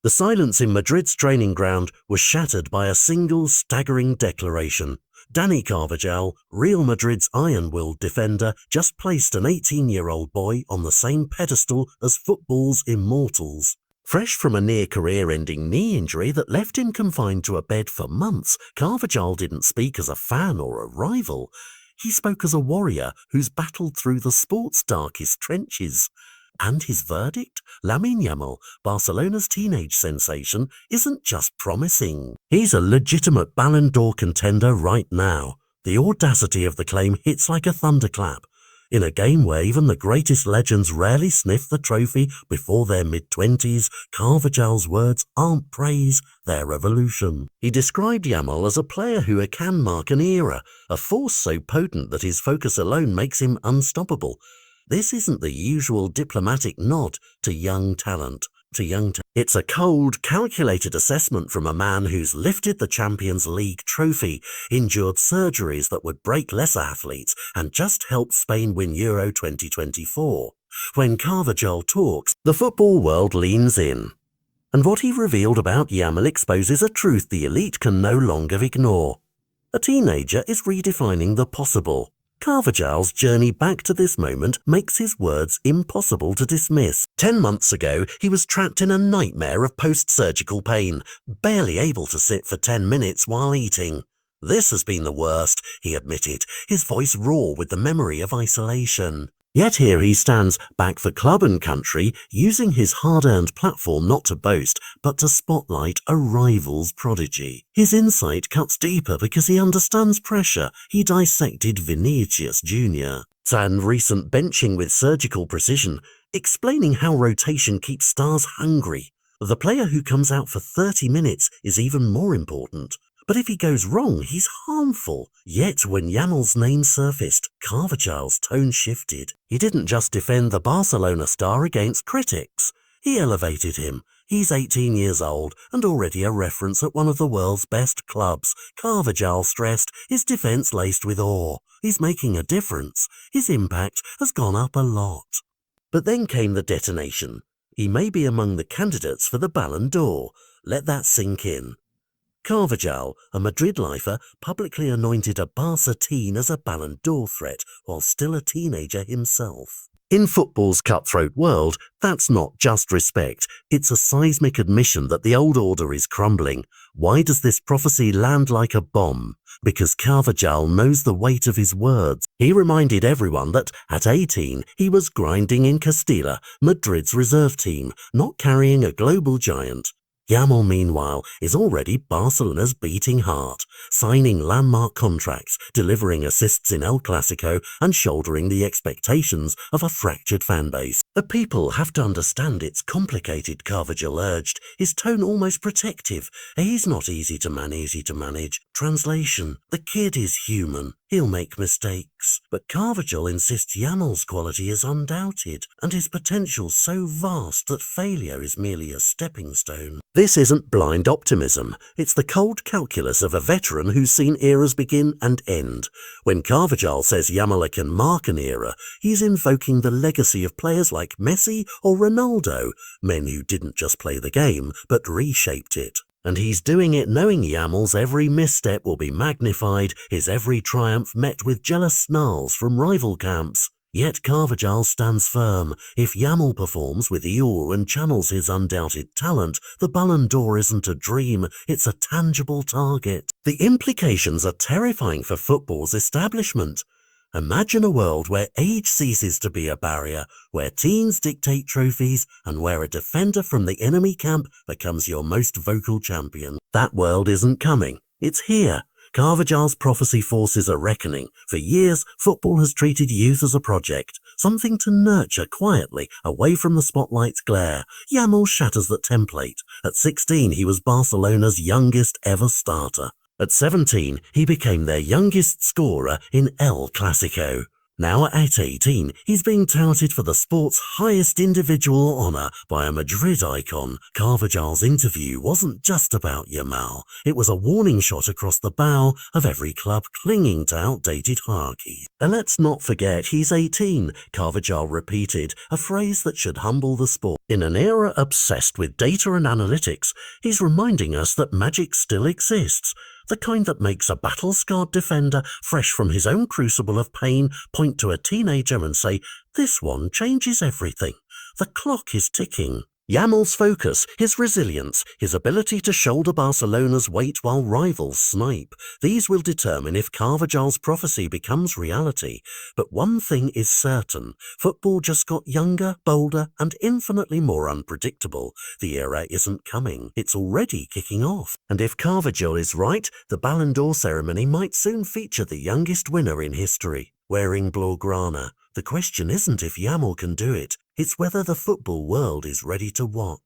The silence in Madrid's training ground was shattered by a single staggering declaration. Dani Carvajal, Real Madrid's iron-willed defender, just placed an 18-year-old boy on the same pedestal as football's immortals. Fresh from a near-career-ending knee injury that left him confined to a bed for months, Carvajal didn't speak as a fan or a rival. He spoke as a warrior who's battled through the sport's darkest trenches. And his verdict? Lamine Yamal, Barcelona's teenage sensation, isn't just promising. He's a legitimate Ballon d'Or contender right now. The audacity of the claim hits like a thunderclap. In a game where even the greatest legends rarely sniff the trophy before their mid-20s, Carvajal's words aren't praise, they're revolution. He described Yamal as a player who can mark an era, a force so potent that his focus alone makes him unstoppable. This isn't the usual diplomatic nod to young talent. It's a cold, calculated assessment from a man who's lifted the Champions League trophy, endured surgeries that would break lesser athletes, and just helped Spain win Euro 2024. When Carvajal talks, the football world leans in. And what he revealed about Yamal exposes a truth the elite can no longer ignore. A teenager is redefining the possible. Carvajal's journey back to this moment makes his words impossible to dismiss. 10 months ago, he was trapped in a nightmare of post-surgical pain, barely able to sit for 10 minutes while eating. This has been the worst, he admitted, his voice raw with the memory of isolation. Yet here he stands, back for club and country, using his hard-earned platform not to boast, but to spotlight a rival's prodigy. His insight cuts deeper because he understands pressure. He dissected Vinicius Jr. and recent benching with surgical precision, explaining how rotation keeps stars hungry. The player who comes out for 30 minutes is even more important. But if he goes wrong, he's harmful. Yet when Yamal's name surfaced, Carvajal's tone shifted. He didn't just defend the Barcelona star against critics. He elevated him. He's 18 years old and already a reference at one of the world's best clubs. Carvajal stressed, his defense laced with awe. He's making a difference. His impact has gone up a lot. But then came the detonation. He may be among the candidates for the Ballon d'Or. Let that sink in. Carvajal, a Madrid lifer, publicly anointed a Barca teen as a Ballon d'Or threat while still a teenager himself. In football's cutthroat world, that's not just respect, it's a seismic admission that the old order is crumbling. Why does this prophecy land like a bomb? Because Carvajal knows the weight of his words. He reminded everyone that, at 18, he was grinding in Castilla, Madrid's reserve team, not carrying a global giant. Yamal, meanwhile, is already Barcelona's beating heart, signing landmark contracts, delivering assists in El Clasico, and shouldering the expectations of a fractured fanbase. The people have to understand it's complicated, Carvajal urged, his tone almost protective. He's not easy to manage. Translation: the kid is human. He'll make mistakes. But Carvajal insists Yamal's quality is undoubted, and his potential so vast that failure is merely a stepping stone. This isn't blind optimism. It's the cold calculus of a veteran who's seen eras begin and end. When Carvajal says Yamal can mark an era, he's invoking the legacy of players like Messi or Ronaldo, men who didn't just play the game, but reshaped it. And he's doing it knowing Yamal's every misstep will be magnified, his every triumph met with jealous snarls from rival camps. Yet Carvajal stands firm. If Yamal performs with eau and channels his undoubted talent, the Ballon d'Or isn't a dream, it's a tangible target. The implications are terrifying for football's establishment. Imagine a world where age ceases to be a barrier, where teens dictate trophies, and where a defender from the enemy camp becomes your most vocal champion. That world isn't coming. It's here. Carvajal's prophecy forces a reckoning. For years, football has treated youth as a project, something to nurture quietly, away from the spotlight's glare. Yamal shatters that template. At 16, he was Barcelona's youngest ever starter. At 17, he became their youngest scorer in El Clasico. Now at 18, he's being touted for the sport's highest individual honour by a Madrid icon. Carvajal'S interview wasn't just about Yamal. It was a warning shot across the bow of every club clinging to outdated hierarchies. And let's not forget he's 18, Carvajal repeated, a phrase that should humble the sport. In an era obsessed with data and analytics, he's reminding us that magic still exists. The kind that makes a battle-scarred defender fresh from his own crucible of pain point to a teenager and say, "This one changes everything. The clock is ticking." Yamal's focus, his resilience, his ability to shoulder Barcelona's weight while rivals snipe, these will determine if Carvajal'S prophecy becomes reality. But one thing is certain, football just got younger, bolder, and infinitely more unpredictable. The era isn't coming, it's already kicking off. And if Carvajal is right, the Ballon d'Or ceremony might soon feature the youngest winner in history, wearing Blaugrana. The question isn't if Yamal can do it, it's whether the football world is ready to watch.